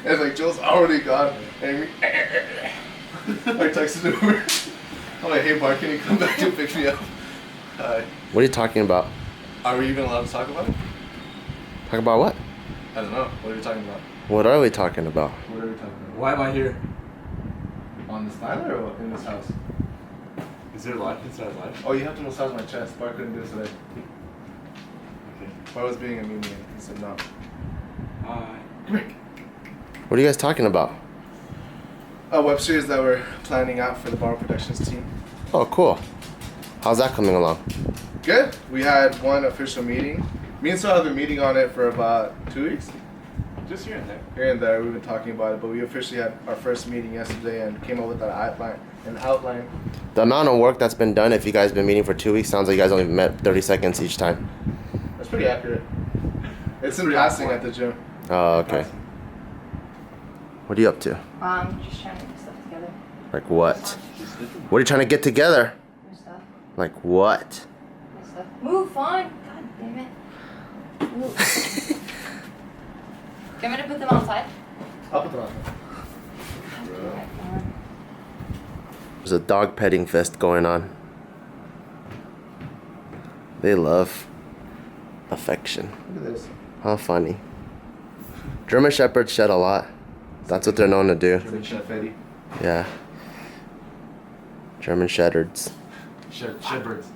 And like Joe's already gone, and I texted Uber. I'm like, hey Bart, can you come back and pick me up? What are you talking about? Are we even allowed to talk about it? Talk about what? I don't know. What are we talking about? What are we talking about? What are we talking about? Why am I here? On this island or in this house? Is there life inside life? Oh, you have to massage my chest. Bart couldn't do it today. Okay. Bart was being a meanie. He said no. Hi. Come here. What are you guys talking about? A web series that we're planning out for the Barbell Productions team. Oh, cool. How's that coming along? Good. We had one official meeting. Me and Sal have been meeting on it for about 2 weeks. Just here and there. Here and there, we've been talking about it, but we officially had our first meeting yesterday and came up with an outline. The amount of work that's been done, if you guys have been meeting for 2 weeks, sounds like you guys only met 30 seconds each time. That's pretty accurate. It's in passing at the gym. Oh, okay. What are you up to? Just trying to get stuff together. Like what? What are you trying to get together? Your stuff. Like what? My stuff. Move, Fawn! God damn it. Move. Do you want me to put them outside? I'll put them on. There's a dog petting fest going on. They love affection. Look at this. How funny. German Shepherds shed a lot. That's what they're known to do. German Chef Eddie. Yeah. German Shepherds. Shepherds.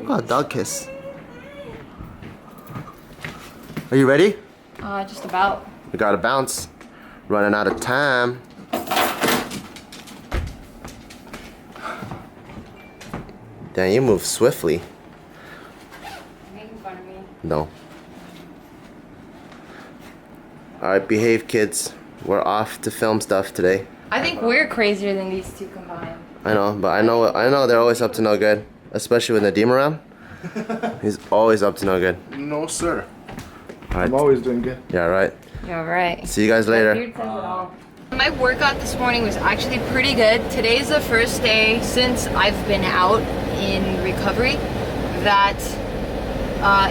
Oh, dog kiss. Are you ready? Just about. We gotta bounce. Running out of time. Damn, you move swiftly. You're making fun of me. No. Alright, behave, kids. We're off to film stuff today. I think we're crazier than these two combined. I know, but I know they're always up to no good. Especially with Nadeem around. He's always up to no good. No, sir. Alright. I'm always doing good. Yeah, right. You're right. See you guys later. Beard says it all. My workout this morning was actually pretty good. Today's the first day since I've been out in recovery that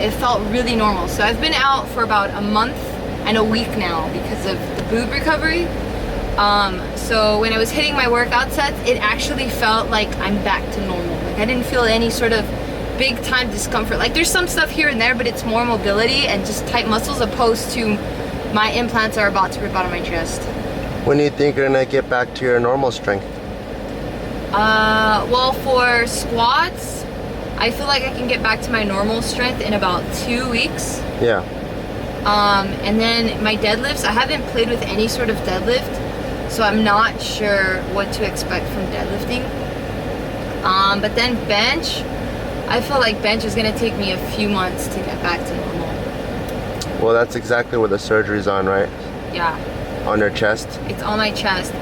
it felt really normal. So I've been out for about a month and a week now because of the boob recovery. So when I was hitting my workout sets, it actually felt like I'm back to normal. Like I didn't feel any sort of big time discomfort. Like there's some stuff here and there, but it's more mobility and just tight muscles opposed to my implants are about to rip out of my chest. When do you think you're gonna get back to your normal strength? Well, for squats, I feel like I can get back to my normal strength in about 2 weeks. Yeah. And then my deadlifts, I haven't played with any sort of deadlift, so I'm not sure what to expect from deadlifting. But then bench, I feel like bench is gonna take me a few months to get back to normal. Well, that's exactly what the surgery's on, right? Yeah. On your chest? It's on my chest.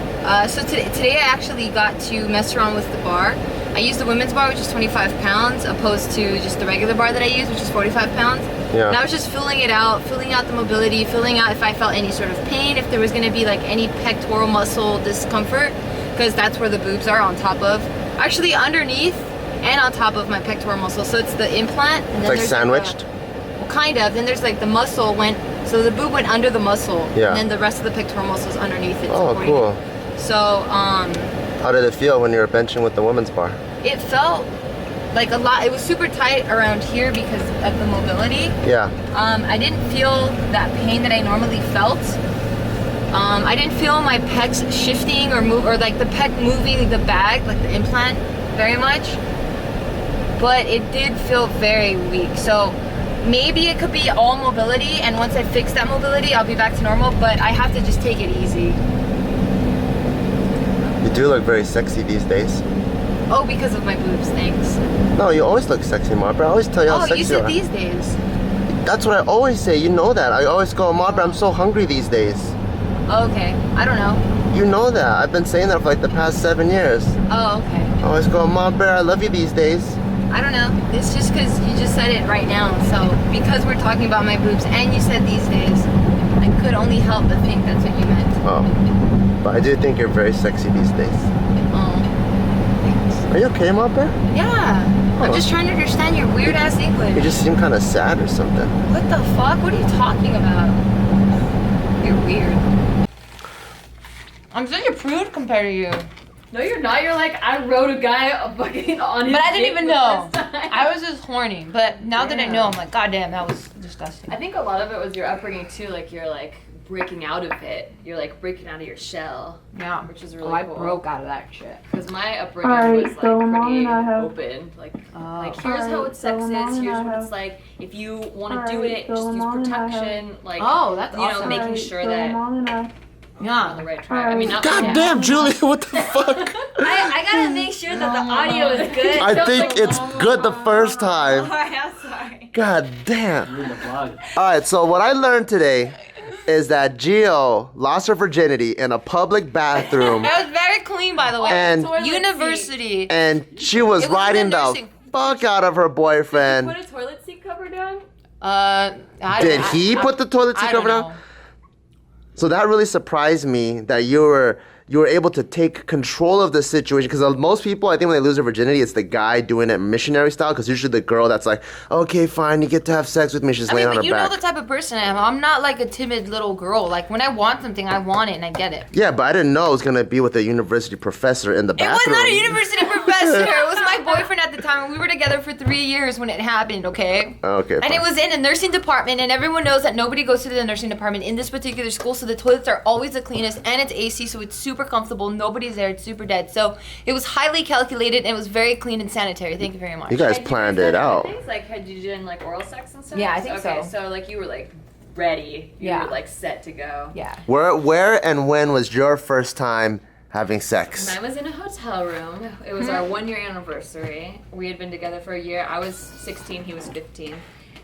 So today I actually got to mess around with the bar. I used the women's bar, which is 25 pounds, opposed to just the regular bar that I use, which is 45 pounds. Yeah. And I was just filling it out, filling out the mobility, filling out if I felt any sort of pain, if there was going to be like any pectoral muscle discomfort, because that's where the boobs are on top of. Actually underneath and on top of my pectoral muscle. So it's the implant. And then It's like sandwiched? Well, kind of. Then there's like the muscle so the boob went under the muscle. Yeah. And then the rest of the pectoral muscle is underneath it. Oh, supporting cool. it. So, How did it feel when you were benching with the women's bar? it felt like a lot. It was super tight around here because of the mobility. Yeah. I didn't feel that pain that I normally felt. I didn't feel my pecs shifting or move, or like the pec moving the bag, like the implant, very much. But it did feel very weak. So maybe it could be all mobility, and once I fix that mobility, I'll be back to normal, but I have to just take it easy. You do look very sexy these days. Oh, because of my boobs, thanks. No, you always look sexy, Barbara. I always tell you how Oh, sexy you said are. these days. That's what I always say. You know that. I always go, Barbara, I'm so hungry these days. Okay, I don't know. You know that. I've been saying that for like the past 7 years. Oh, okay. I always go, Barbara, I love you these days. I don't know. It's just because you just said it right now. So because we're talking about my boobs and you said these days, I could only help but think that's what you meant. Oh. But I do think you're very sexy these days. Oh, thanks. Are you okay, Mom Bear? Yeah. I'm just trying to understand your weird ass English. You just seem kind of sad or something. What the fuck? What are you talking about? You're weird. I'm such a prude compared to you. No, you're not. You're like, I rode a guy fucking on his But I didn't dick even the know. first time. I was just horny. But now that I know, I'm like, God damn, that was disgusting. I think a lot of it was your upbringing too. Like you're like breaking out of it. You're like breaking out of your shell. Yeah. Which is really I cool. broke out of that shit. Because my upbringing Alright, was like so Mom pretty and I have- open. Like Oh. here's how Alright, what sex so Mom is. and Here's I what it's have- like. If you want to do Alright, it, so just use Mom and I have- protection. Like Oh, that's you know, awesome. making Alright, sure so that Mom and I- you're on the right track. I mean, not God yeah. damn, Julia, what the fuck? I gotta make sure that the audio is good. I think it's good the first time. I'm sorry. God damn. You're in the vlog. Alright, so what I learned today is that Gio lost her virginity in a public bathroom That was very clean, by the way. And- Toilet seat. University. and she was It was riding in the nursing. fuck out of her boyfriend. Put a toilet seat cover down. Did he put the toilet seat I don't cover down? know. So that really surprised me that you were able to take control of the situation, because most people, I think when they lose their virginity, it's the guy doing it missionary style, because usually the girl that's like, okay, fine, you get to have sex with me, she's I laying mean, on but her you know back. the type of person I am. I'm not like a timid little girl. Like when I want something, I want it and I get it. Yeah, but I didn't know it was gonna be with a university professor in the It bathroom. was not a university professor. It was my boyfriend at the time, and we were together for 3 years when it happened. Okay. Okay. And fine. it was in a nursing department, and everyone knows that nobody goes to the nursing department in this particular school, so the toilets are always the cleanest, and it's AC, so it's super comfortable. Nobody's there. It's super dead. So it was highly calculated, and it was very clean and sanitary. Thank you very much. You guys Had you planned guys it done out. other things? Like, had you done like oral sex and stuff? Yeah, I think okay, so. So like you were like ready. You Yeah. were like set to go. Yeah. Where and when was your first time having sex? Mine was in a hotel room. It was our 1 year anniversary. We had been together for a year. I was 16. He was 15.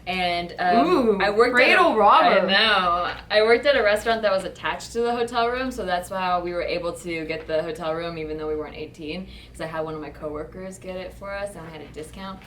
And Ooh, I worked cradle at robber. I know. I worked at a restaurant that was attached to the hotel room, so that's how we were able to get the hotel room even though we weren't 18, because I had one of my coworkers get it for us and I had a discount.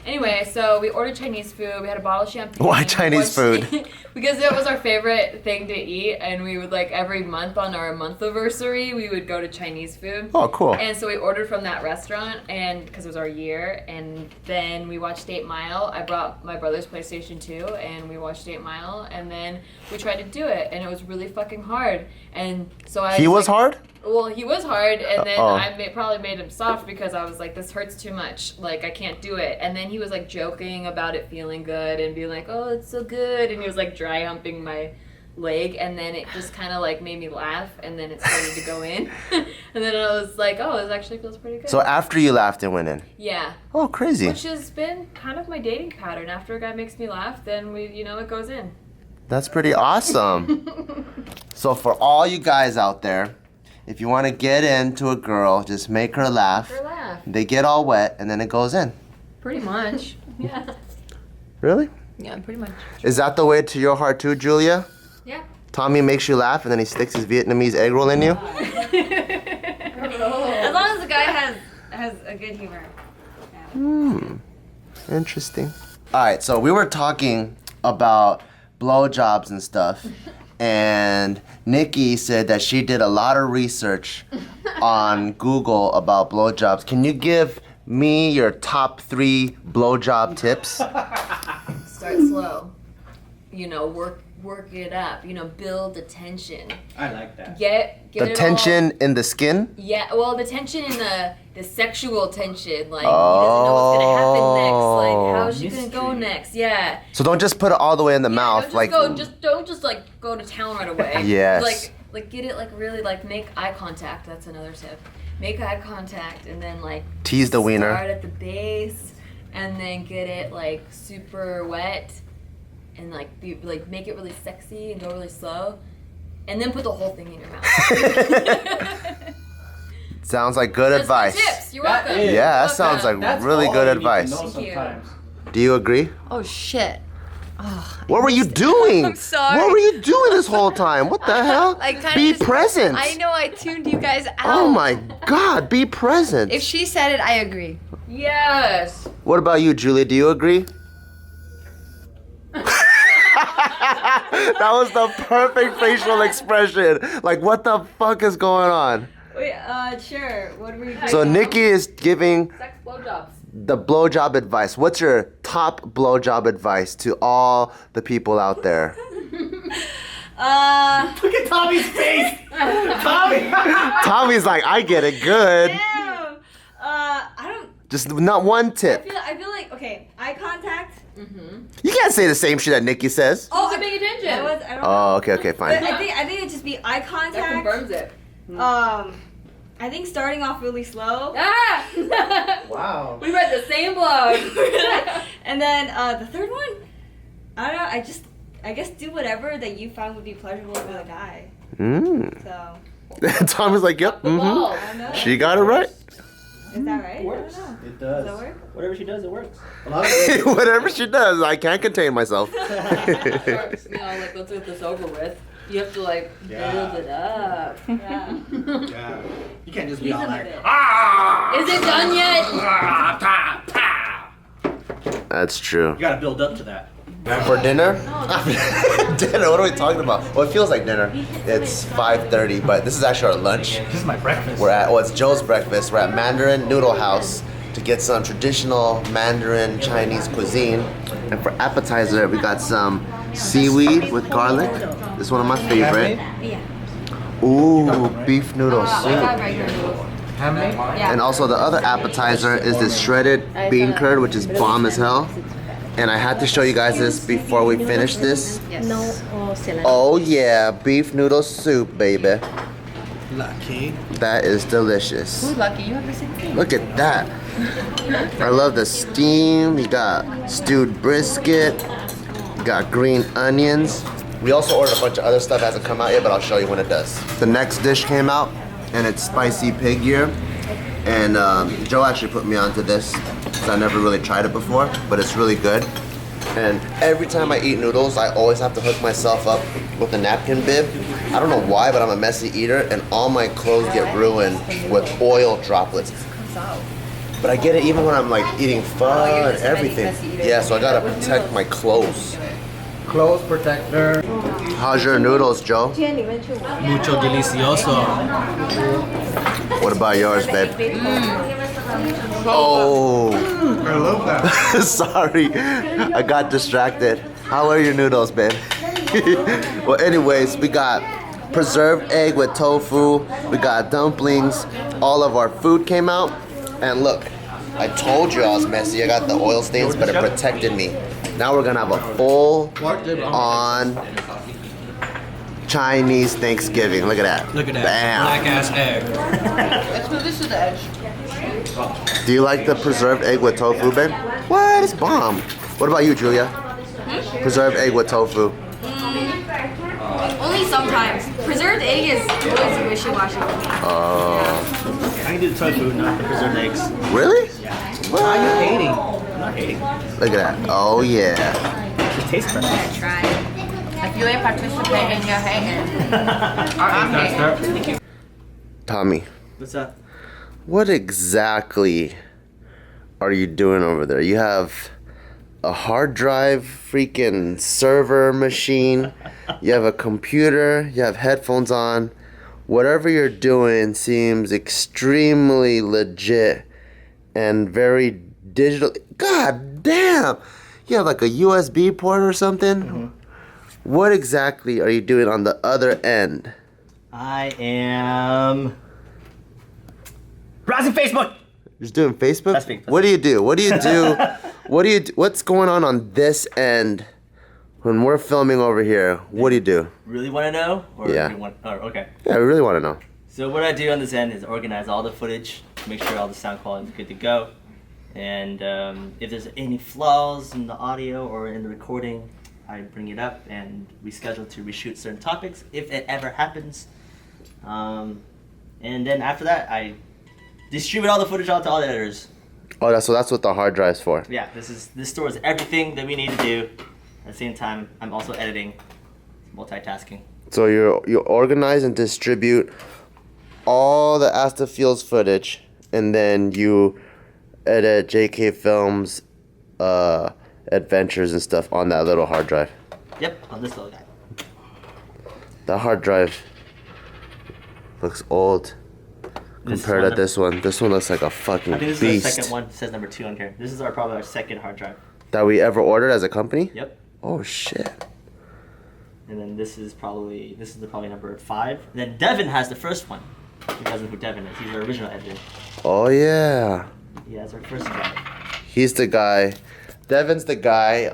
Anyway, so we ordered Chinese food. We had a bottle of champagne. Why Chinese food? Because it was our favorite thing to eat, and we would like every month on our month-iversary, we would go to Chinese food. Oh, cool. And so we ordered from that restaurant, and because it was our year, and then we watched 8 Mile. I brought my brother's PlayStation 2, and we watched 8 Mile, and then we tried to do it, and it was really fucking hard. And so I He was hard? Well, he was hard, and then Uh-oh. I probably made him soft because I was like, this hurts too much. Like, I can't do it. And then he was like joking about it feeling good and being like, oh, it's so good. And he was like dry humping my leg, and then it just kind of like made me laugh, and then it started to go in. And then I was like, oh, this actually feels pretty good. So after you laughed, it went in. Yeah. Oh, crazy. Which has been kind of my dating pattern. After a guy makes me laugh, then it goes in. That's pretty awesome. So for all you guys out there, if you want to get into a girl, just make her laugh. Or laugh. They get all wet, and then it goes in. Pretty much. Yeah. Really? Yeah, pretty much. Is that the way to your heart too, Julia? Yeah. Tommy makes you laugh, and then he sticks his Vietnamese egg roll in you? As long as the guy has a good humor. Interesting. All right, so we were talking about blowjobs and stuff, and Nikki said that she did a lot of research on Google about blowjobs. Can you give me your top 3 blowjob tips? Start slow. Work it up. Build the tension. I like that. Get The it tension all. in the skin? Yeah, well, the tension in the sexual tension. Like, he doesn't know what's gonna happen next. Like, how's she gonna go Mystery. next? Yeah. So don't just put it all the way in the mouth. Don't just go to town right away. Yes. Like get it like really like make eye contact. That's another tip. Make eye contact and then like Tease the wiener. Start at the base and then get it like super wet and like make it really sexy and go really slow. And then put the whole thing in your mouth. Sounds like good That's my advice. tips. You're That welcome. is- Yeah, that sounds like That's really all good you need to advice. know Thank you. sometimes. Do you agree? Oh shit. What were you doing? I'm sorry. What were you doing this whole time? What the hell? I kinda Be just- present. I know I tuned you guys out. Oh my God, be present. If she said it, I agree. Yes. What about you, Julia? Do you agree? That was the perfect facial expression. Like, what the fuck is going on? Wait, sure. What were you doing? So Nikki is giving Sex blowjobs. the blowjob advice. What's your top blowjob advice to all the people out there? Look at Tommy's face. Tommy. Tommy's like, I get it good. Damn. I don't. Just not one tip. I feel like okay. Eye contact. You can't say the same shit that Nikki says. Oh, I'm paying attention. I don't know. Oh, okay, But fine. I think it'd just be eye That contact. confirms it. I think starting off really slow. Ah! Wow. We read the same blog. And then the third one, I don't know. I guess do whatever that you find would be pleasurable for the guy. So Tommy's like, yep. The balls. I don't know. She got it right. Is that right? It works. I don't know. It does. Does that work? Whatever she does, it works. A lot of Whatever she does, I can't contain myself. You know, like let's get this over with. You have to like Yeah. build it up. Yeah. Yeah. You can't just be Tease all him a like, bit. Is it done yet? That's true. you gotta build up to that. For dinner? Dinner, what are we talking about? Well, it feels like dinner. It's 5:30, but this is actually our lunch. This is my breakfast. It's Joe's breakfast. We're at Mandarin Noodle House to get some traditional Mandarin Chinese cuisine. And for appetizer, we got some seaweed with garlic. This is one of my favorite. Ooh, beef noodle soup. Handmade? And also the other appetizer is this shredded bean curd, which is bomb as hell. And I had to show you guys this before we finish this. Oh yeah, beef noodle soup, baby. Lucky. That is delicious. Who's lucky? You have the same thing. Look at that. I love the steam. You got stewed brisket. You got green onions. We also ordered a bunch of other stuff. It hasn't come out yet, but I'll show you when it does. The next dish came out, and it's spicy pig ear. And Joe actually put me onto this because I never really tried it before, but it's really good. And every time I eat noodles, I always have to hook myself up with a napkin bib. I don't know why, but I'm a messy eater, and all my clothes get ruined with oil droplets. But I get it even when I'm like eating pho and everything. Yeah, so I gotta protect my clothes. Clothes protector. How's your noodles, Joe? Mucho delicioso. What about yours, babe? Oh, I love that. sorry, I got distracted. How are your noodles, babe? Well, anyways, we got preserved egg with tofu. We got dumplings. All of our food came out, and look, I told you I was messy. I got the oil stains, but it protected me. Now we're gonna have a full-on Chinese Thanksgiving. Look at that. Look at that. Bam. Black ass egg. Let's move this to the edge. Do you like the preserved egg with tofu, babe? What? It's bomb. What about you, Julia? Preserved egg with tofu. Only sometimes. Preserved egg is always wishy-washy for me. Oh. I can do the tofu, not the preserved eggs. Really? Why are you hating? I'm not hating. Look at that. Oh, yeah. It tastes perfect. Try. If you ain't participating, you're hating. I'm hating. Tommy, What's up? what exactly are you doing over there? You have a hard drive freaking server machine. You have a computer. You have headphones on. Whatever you're doing seems extremely legit and very digital. God damn! You have like a USB port or something? What exactly are you doing on the other end? I am browsing Facebook. You're just doing Facebook? That's fake. What do you do? What do you do? What's going on this end when we're filming over here? What do you do? Really want to know? Or Yeah. You want, oh, okay. Yeah, we really want to know. So what I do on this end is organize all the footage, make sure all the sound quality is good to go, and if there's any flaws in the audio or in the recording, I bring it up and we schedule to reshoot certain topics if it ever happens. And then after that, I distribute all the footage out to all the editors. Oh, that's what the hard drive's for. Yeah, this stores everything that we need to do. At the same time, I'm also editing, multitasking. So you organize and distribute all the Asta Fields footage, and then you edit JK Films adventures and stuff on that little hard drive. Yep, on this little guy. That hard drive looks old. compared to this one. This one looks like a fucking I think this beast. is our second one. It says number 2 on here. This is probably our second hard drive. That we ever ordered as a company? Yep. Oh shit. And then this is probably number 5. And then Devin has the first one. You guys know who Devin is. He's our original editor. Oh yeah. Yeah, that's our first guy. He's the guy. Devin's the guy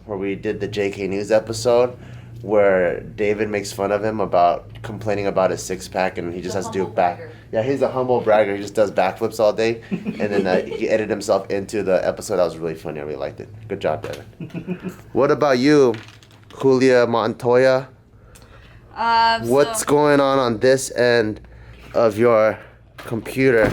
where we did the JK News episode where David makes fun of him about complaining about his 6-pack and he just has to do back. bragger. Yeah, he's a humble bragger. He just does backflips all day. And then he edited himself into the episode. That was really funny. I really liked it. Good job, Devin. What about you, Julia Montoya? What's going on this end of your computer?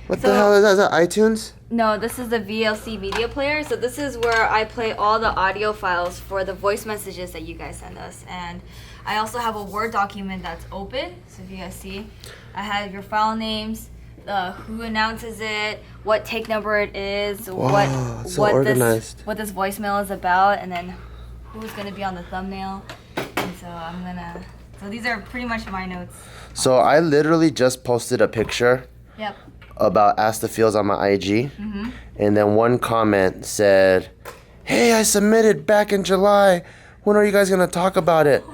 What the hell is that? Is that iTunes? No, this is the VLC media player. So this is where I play all the audio files for the voice messages that you guys send us. And I also have a Word document that's open. So if you guys see, I have your file names, who announces it, what take number it is, Wow, it's so organized. what this voicemail is about, and then who's gonna be on the thumbnail. And so these are pretty much my notes. So I literally just posted a picture Yep. about Ask the Feels on my IG. And then one comment said, "Hey, I submitted back in July. When are you guys gonna talk about it?"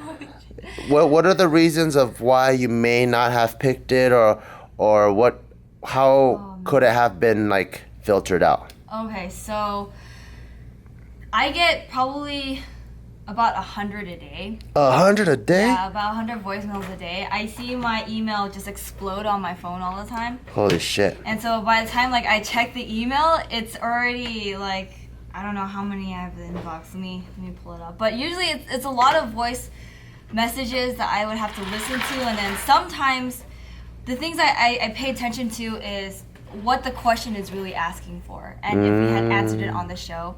What are the reasons of why you may not have picked it, or what? How could it have been like filtered out? Okay, so I get probably about 100 a day. 100 a day? Yeah, about 100 voicemails a day. I see my email just explode on my phone all the time. Holy shit. And so by the time like I check the email, it's already like, I don't know how many I have in the inbox. Let me pull it up. But usually it's a lot of voice messages that I would have to listen to, and then sometimes the things I pay attention to is what the question is really asking for, and if we had answered it on the show.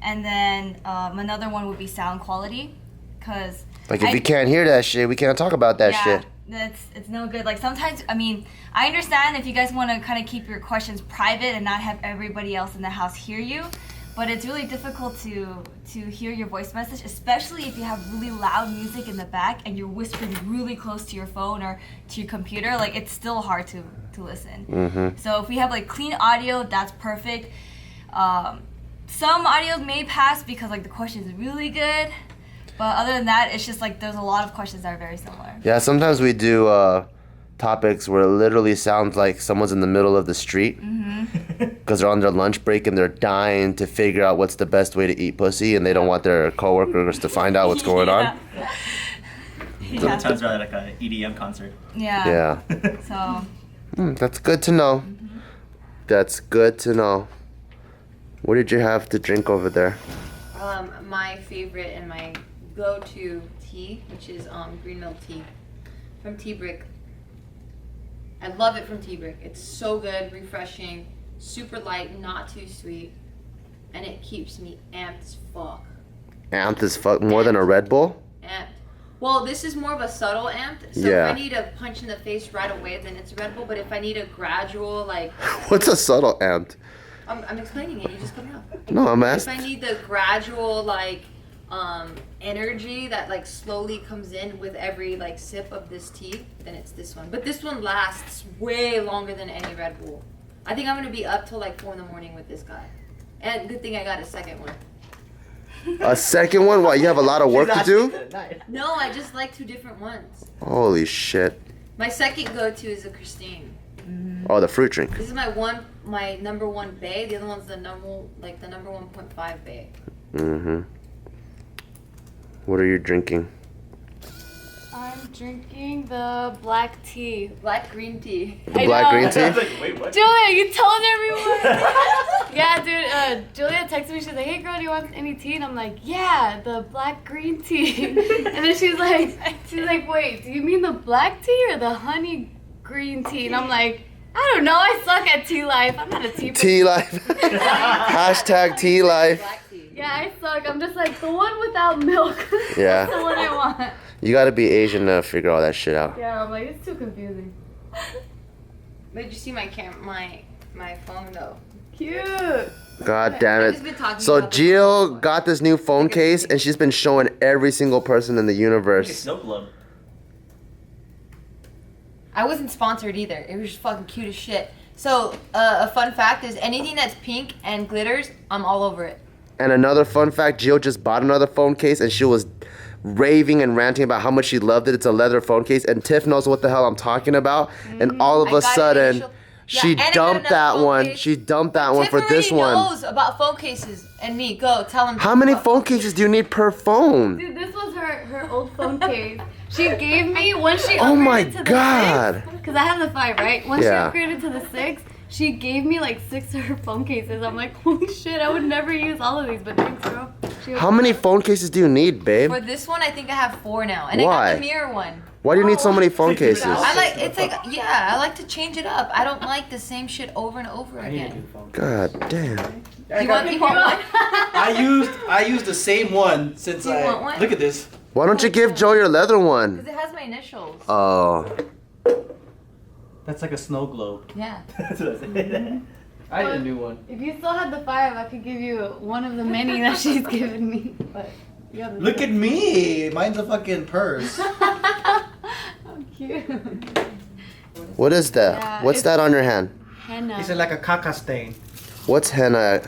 And then another one would be sound quality, because Like if you can't hear that shit, we can't talk about that shit. it's no good. Like sometimes, I mean, I understand if you guys want to kind of keep your questions private and not have everybody else in the house hear you, but it's really difficult to hear your voice message, especially if you have really loud music in the back and you're whispering really close to your phone or to your computer. Like it's still hard to listen. So if we have like clean audio, that's perfect. Some audios may pass because like the question is really good, but other than that, it's just like there's a lot of questions that are very similar. Yeah, sometimes we do topics where it literally sounds like someone's in the middle of the street because they're on their lunch break and they're dying to figure out what's the best way to eat pussy, and they don't want their coworkers to find out what's going on. Sometimes we're at like an EDM concert. Yeah. Yeah. So That's good to know. That's good to know. What did you have to drink over there? my favorite and my go-to tea, which is green milk tea from Tea Brick. I love it from Tea Brick. It's so good, refreshing, super light, not too sweet, and it keeps me amped as fuck. Amped as fuck? More than a Red Bull? Amped. Well, this is more of a subtle amped. So Yeah. if I need a punch in the face right away, then it's Red Bull. But if I need a gradual, like, What's a subtle amped? I'm explaining it. You just cut me off. No, I'm If asking. I need the gradual, like, energy that like slowly comes in with every like sip of this tea, then it's this one. But this one lasts way longer than any Red Bull. I think I'm gonna be up till like 4 a.m. with this guy. And good thing I got a second one. A second one? What, you have a lot of work to do? No, I just like 2 different ones. Holy shit. My second go-to is a Christine. Oh, the fruit drink. This is my number one bay. The other one's the number 1.5 bay. Mm-hmm. What are you drinking? I'm drinking the black tea. Black green tea. The I black know. green I was tea? like, wait, what? Julia, you telling everyone? Yeah, dude. Julia texted me. She's like, "Hey, girl, do you want any tea?" And I'm like, "Yeah, the black green tea." And then she's like, "Wait, do you mean the black tea or the honey green tea?" And I'm like, "I don't know. I suck at tea life. I'm not a tea person." Tea life. Hashtag tea life. Black tea. Yeah, I suck. I'm just like the one without milk. Yeah. That's the one I want. You gotta be Asian to figure all that shit out. Yeah, I'm like, it's too confusing. Did you see my my phone though? Cute. God damn I've it. just been talking So about this Jill before. got this new phone case and she's been showing every single person in the It's universe. Snow Globe. I wasn't sponsored either. It was just fucking cute as shit. So, a fun fact is anything that's pink and glitters, I'm all over it. And another fun fact, Jill just bought another phone case and she was raving and ranting about how much she loved it. It's a leather phone case and Tiff knows what the hell I'm talking about. And all of a sudden, she dumped that one. She dumped that one for this one. Tiff knows about phone cases and me. Go, tell him. How many phone cases do you need per phone? Dude, this was her old phone case. She gave me, once she upgraded Oh my to the God. because I have the 5, right? Once Yeah. she upgraded to the 6, she gave me like 6 of her phone cases. I'm like, holy shit, I would never use all of these, but thanks, girl. How many phone cases do you need, babe? For this one, I think I have 4 now. And Why? I got the mirror one. Why do you need so many phone cases? I like, it's like, yeah, I like to change it up. I don't like the same shit over and over again. God damn. You want one? I used the same one since Do you want one? Look at this. Why don't you give Joe your leather one? Because it has my initials. Oh. That's like a snow globe. Yeah. That's what I said. I need a new one. If you still had the 5, I could give you one of the many that she's given me. But you have the Look at me. Mine's a fucking purse. How cute. What is that? Yeah, What's it's- that on your hand? Henna. It's like a caca stain. What's henna?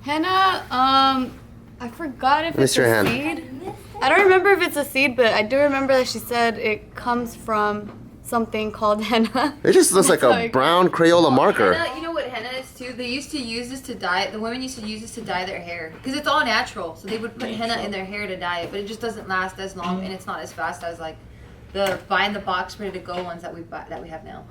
Henna, I forgot if Let me it's see your a hand. seed. I don't remember if it's a seed, but I do remember that she said it comes from something called henna. It just looks like a Sorry. brown Crayola marker. Henna, you know what henna is too? They used to use this to dye. The women used to use this to dye their hair because it's all natural. So they would put henna in their hair to dye it, but it just doesn't last as long and it's not as fast as like the buy in the box ready to go ones that we have now.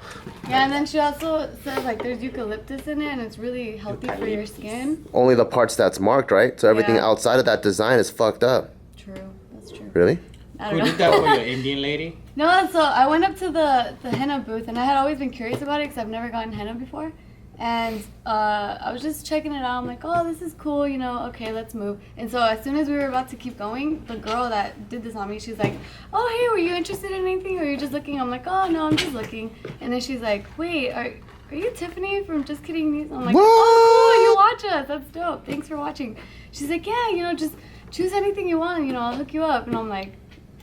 Yeah, and then she also said like there's eucalyptus in it and it's really healthy for your skin. Only the parts that's marked, right? So everything Yeah. outside of that design is fucked up. True, that's true. Really? I Who don't did know. that for you, Indian lady? No, so I went up to the henna booth and I had always been curious about it because I've never gotten henna before. And I was just checking it out. I'm like, oh, this is cool, you know, okay, let's move. And so as soon as we were about to keep going, the girl that did this on me, she's like, oh, hey, were you interested in anything or you're just looking? I'm like, oh, no, I'm just looking. And then she's like, wait, are you Tiffany from Just Kidding News? I'm like, What? oh, cool, you watch us. That's dope. Thanks for watching. She's like, yeah, you know, just choose anything you want, you know, I'll hook you up. And I'm like,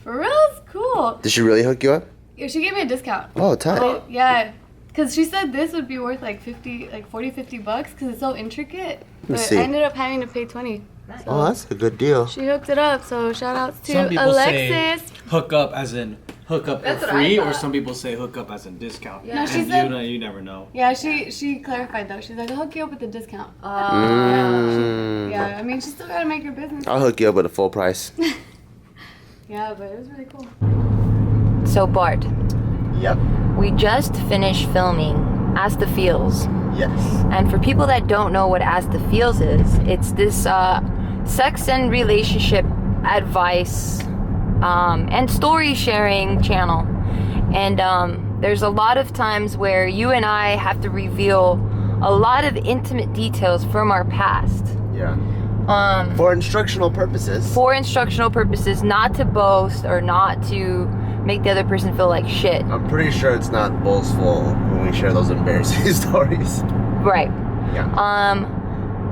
for real? It's cool. Did she really hook you up? Yeah, she gave me a discount. Oh, tight. So, yeah, because she said this would be worth like 50 bucks because it's so intricate. But see. I ended up having to pay 20. Oh, that's a good deal. She hooked it up, so shout outs to Some people Alexis. say hook up as in hook up for That's what free, I or thought. some people say hook up as in discount. Yeah. No, she And said, you never know. yeah, she clarified though. She's like, I'll hook you up with a discount. Mm. Yeah, I mean, she still gotta make her business. I'll hook you up with a full price. Yeah, but it was really cool. So Bart, Yep. we just finished filming As the Feels. Yes. And for people that don't know what As the Feels is, it's this sex and relationship advice and story sharing channel. And there's a lot of times where you and I have to reveal a lot of intimate details from our past. Yeah. For instructional purposes. For instructional purposes, not to boast or not to make the other person feel like shit. I'm pretty sure it's not boastful when we share those embarrassing stories. Right. Yeah.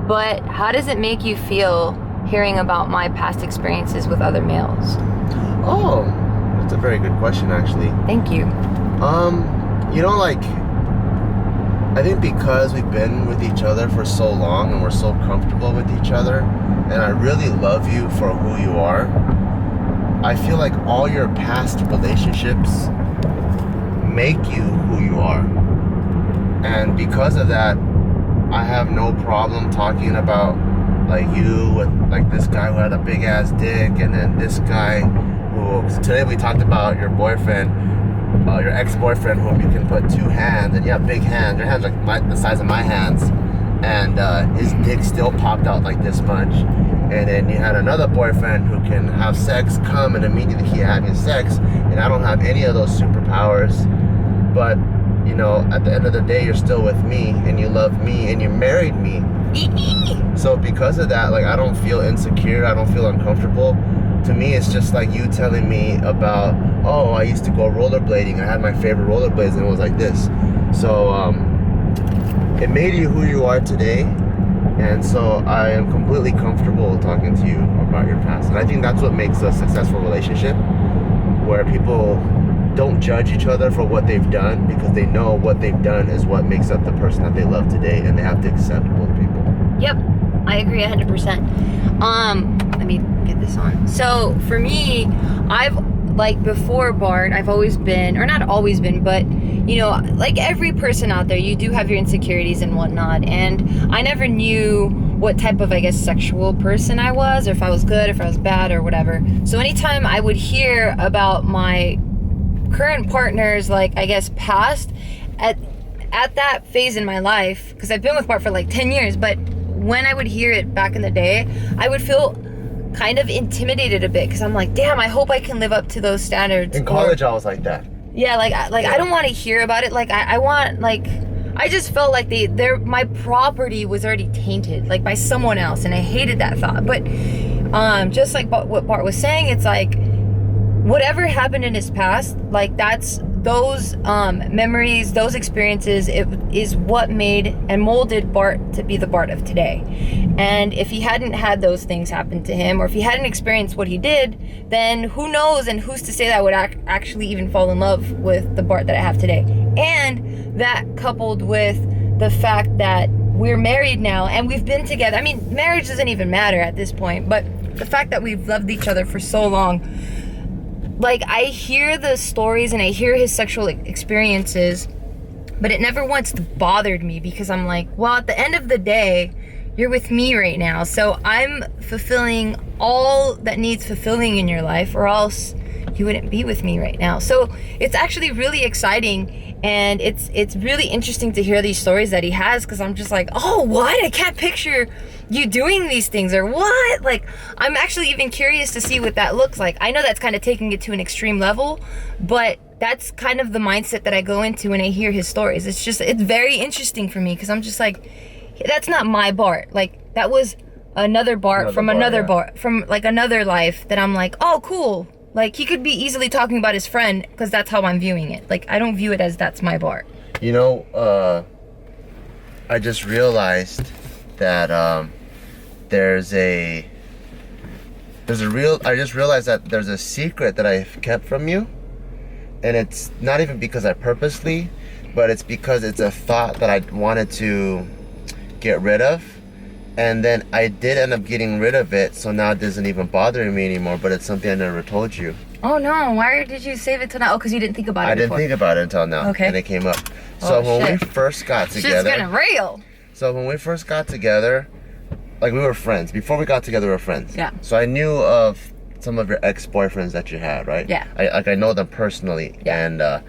But how does it make you feel hearing about my past experiences with other males? Oh, that's a very good question, actually. Thank you. You know, like, I think because we've been with each other for so long and we're so comfortable with each other, and I really love you for who you are, I feel like all your past relationships make you who you are. And because of that, I have no problem talking about like you with like this guy who had a big ass dick, and then this guy who, today we talked about your boyfriend, your ex-boyfriend whom you can put 2 hands, and you have big hands, your hands like the size of my hands, and his dick still popped out like this much. And then you had another boyfriend who can have sex, come, and immediately he having sex, and I don't have any of those superpowers. But, you know, at the end of the day, you're still with me, and you love me, and you married me. So because of that, like, I don't feel insecure, I don't feel uncomfortable. To me, it's just like you telling me about, oh, I used to go rollerblading, I had my favorite rollerblades, and it was like this. So, it made you who you are today. And so I am completely comfortable talking to you about your past. And I think that's what makes a successful relationship, where people don't judge each other for what they've done, because they know what they've done is what makes up the person that they love today, and they have to accept both people. Yep, I agree 100%. Let me get this on. So for me, I've like before Bart, I've always been, or not always been, but you know, like every person out there, you do have your insecurities and whatnot. And I never knew what type of, I guess, sexual person I was, or if I was good, if I was bad, or whatever. So anytime I would hear about my current partner's, like, I guess, past, at that phase in my life, because I've been with Bart for like 10 years, but when I would hear it back in the day, I would feel kind of intimidated a bit, because I'm like, damn, I hope I can live up to those standards. In college, I was like that. Yeah, I don't want to hear about it. Like, I want, like, I just felt like my property was already tainted, like, by someone else, and I hated that thought. But just like what Bart was saying, it's like, whatever happened in his past, like, that's those memories, those experiences, it is what made and molded Bart to be the Bart of today. And if he hadn't had those things happen to him, or if he hadn't experienced what he did, then who knows, and who's to say that I would actually even fall in love with the Bart that I have today. And that coupled with the fact that we're married now and we've been together. I mean, marriage doesn't even matter at this point, but the fact that we've loved each other for so long, like, I hear the stories and I hear his sexual experiences, but it never once bothered me, because I'm like, well, at the end of the day, you're with me right now, so I'm fulfilling all that needs fulfilling in your life, or else you wouldn't be with me right now. So it's actually really exciting, and it's really interesting to hear these stories that he has, because I'm just like, oh, what? I can't picture you doing these things, or what? Like, I'm actually even curious to see what that looks like. I know that's kind of taking it to an extreme level, but that's kind of the mindset that I go into when I hear his stories. It's very interesting for me, because I'm just like, that's not my Bart. Like, that was another Bart from another Bart, from like another life, that I'm like, oh, cool. Like, he could be easily talking about his friend, because that's how I'm viewing it. Like, I don't view it as that's my Bart. You know, I just realized that I just realized that there's a secret that I've kept from you, and it's not even because I purposely, but it's because it's a thought that I wanted to get rid of, and then I did end up getting rid of it, so now it doesn't even bother me anymore, but it's something I never told you. Oh no, why did you save it till now? Oh, because you didn't think about it before. I didn't think about it until now, okay. And it came up. So when we first got together... Shit's getting real. So when we first got together, like, we were friends. Before we got together, we were friends. Yeah. So I knew of some of your ex-boyfriends that you had, right? Yeah. I know them personally. Yeah.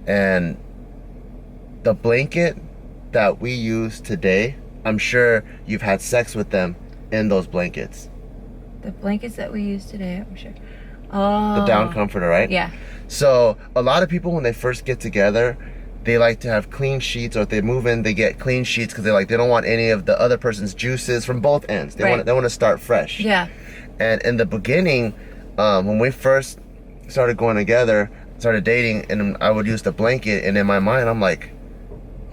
And the blanket that we use today, I'm sure you've had sex with them in those blankets. The blankets that we use today, I'm sure. Oh. The down comforter, right? Yeah. So a lot of people, when they first get together, they like to have clean sheets, or if they move in, they get clean sheets, because they don't want any of the other person's juices from both ends. They want to start fresh. Yeah. And in the beginning, when we first started going together, started dating, and I would use the blanket, and in my mind, I'm like,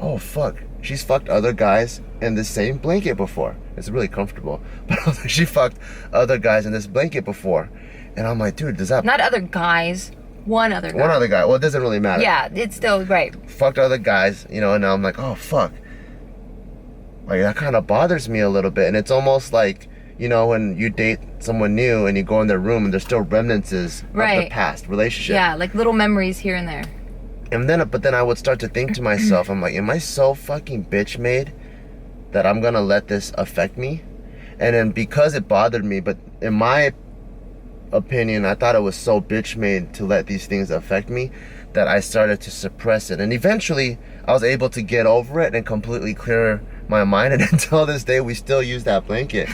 oh fuck, she's fucked other guys in the same blanket before. It's really comfortable, but I was like, she fucked other guys in this blanket before, and I'm like, dude, does that? Not other guys. One other guy. One other guy. Well, it doesn't really matter. Yeah, it's still right. Fucked other guys, you know, and now I'm like, oh fuck. Like, that kind of bothers me a little bit, and it's almost like, you know, when you date someone new and you go in their room and there's still remnants of the past relationship. Yeah, like little memories here and there. And then, but then I would start to think to myself, I'm like, am I so fucking bitch made that I'm gonna let this affect me? And then because it bothered me, but in my opinion, I thought it was so bitch made to let these things affect me that I started to suppress it. And eventually I was able to get over it and completely clear my mind. And until this day, we still use that blanket.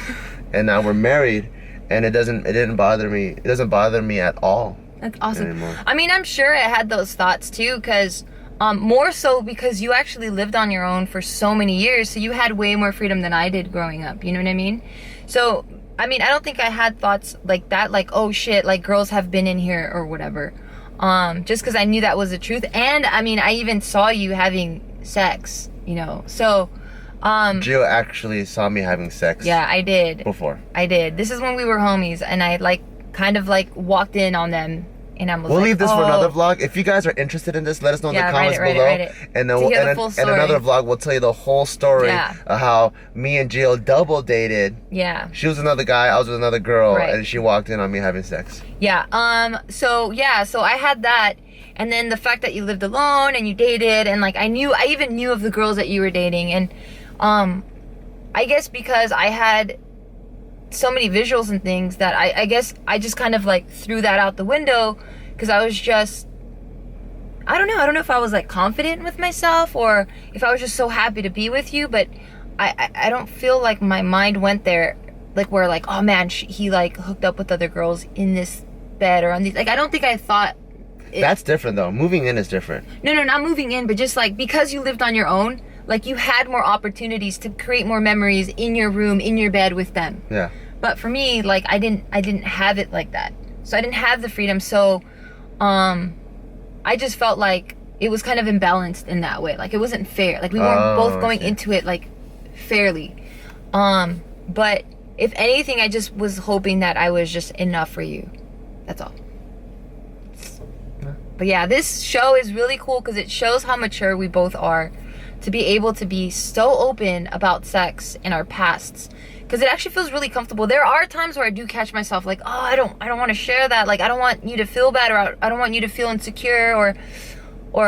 And now we're married, and it didn't bother me. It doesn't bother me at all. That's awesome. Anymore. I mean, I'm sure I had those thoughts too, because more so because you actually lived on your own for so many years, so you had way more freedom than I did growing up. You know what I mean? So, I mean, I don't think I had thoughts like that, like, oh shit, like girls have been in here or whatever. Just because I knew that was the truth. And I mean, I even saw you having sex, you know. So, Gio actually saw me having sex. Yeah, I did. Before. I did. This is when we were homies, and I kind of walked in on them And I was We'll like, leave this for oh. another vlog. If you guys are interested in this, let us know in Yeah, the comments write it, below. write it. And then To hear the and full and story. another vlog, we'll tell you the whole story Yeah. of how me and Jill double dated. Yeah. She was with another guy, I was with another girl, Right. and she walked in on me having sex. Yeah. So I had that, and then the fact that you lived alone and you dated, and like I even knew of the girls that you were dating, and I guess because I had so many visuals and things that I guess I just kind of like threw that out the window because I was just, I don't know if I was like confident with myself or if I was just so happy to be with you, but I don't feel like my mind went there, like where like, oh man, he like hooked up with other girls in this bed or on these, like I don't think I thought That's different though. Moving in is different. No, not moving in, but just like because you lived on your own, like you had more opportunities to create more memories in your room, in your bed with them. Yeah. But for me, like I didn't have it like that. So I didn't have the freedom. So I just felt like it was kind of imbalanced in that way. Like it wasn't fair. Like we weren't both going into it like fairly. But if anything, I just was hoping that I was just enough for you. That's all. But yeah, this show is really cool because it shows how mature we both are to be able to be so open about sex and our pasts, because it actually feels really comfortable. There are times where I do catch myself like, oh, I don't want to share that. Like I don't want you to feel bad, or I don't want you to feel insecure, or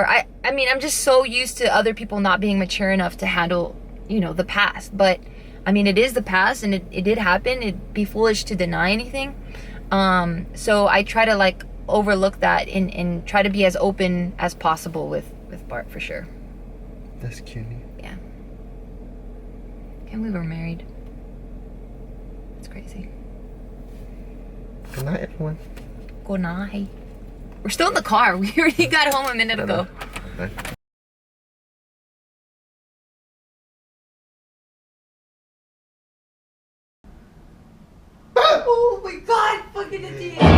I mean, I'm just so used to other people not being mature enough to handle, you know, the past. But I mean, it is the past and it did happen. It'd be foolish to deny anything. So I try to like overlook that and try to be as open as possible with Bart, for sure. That's cute. Yeah. Can't believe we're married. It's crazy. Good night, everyone. Good night. We're still in the car. We already got home a minute ago. Okay. Oh my god, fucking idiot.